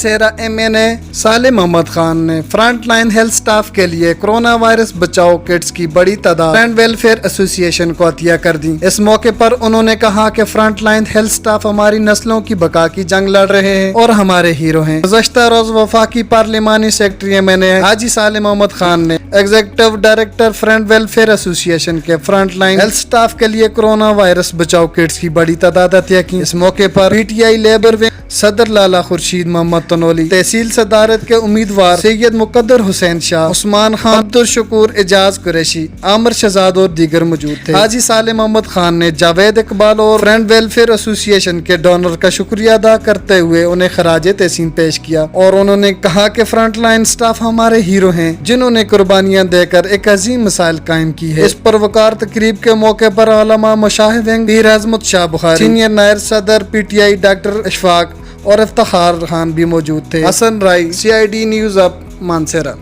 Mansehra MNA साले मोहम्मद खान ने front line health staff के लिए कोरोना वायरस बचाओ किट्स की बड़ी तादाद फ्रेंड वेलफेयर एसोसिएशन को अतिया कर दी। इस मौके पर उन्होंने कहा कि फ्रंट लाइन हेल्थ स्टाफ हमारी नस्लों की बका की जंग लड़ रहे हैं और हमारे हीरो हैं। गुज़श्ता रोज वफाकी पार्लियामानी सेक्रेटरी MNA हाजी साले मोहम्मद खान ने executive director friend welfare association के फ्रंट लाइन हेल्थ स्टाफ के लिए कोरोना वायरस बचाओ किट्स की बड़ी तादाद अतिया की। इस मौके पर PTI लेबर विंग सदर लाला खुर्शीद मोहम्मद तनोली, तहसील सदारत के उम्मीदवार सैयद मुकद्दर हुसैन शाह, उस्मान खान, अब्दुल शुकूर, एजाज कुरैशी, आमिर शहजाद और दीगर मौजूद थे। हाजी साले मोहम्मद खान ने जावेद इकबाल और फ्रेंड वेलफेयर एसोसिएशन के डोनर का शुक्रिया अदा करते हुए उन्हें खराजे तहसीन पेश किया और उन्होंने कहा कि फ्रंट लाइन स्टाफ हमारे हीरो हैं जिन्होंने कुर्बानियां देकर एक अजीम मिसाइल कायम की है। इस परवकार तकरीब के मौके पर उलमा मुशाहिद पीर अजमत शाह बुखारी, सीनियर नायब सदर PTI डॉक्टर अशफाक और इफ्तिखार खान भी मौजूद थे। हसन राय, CID न्यूज़ अब मानसेरा।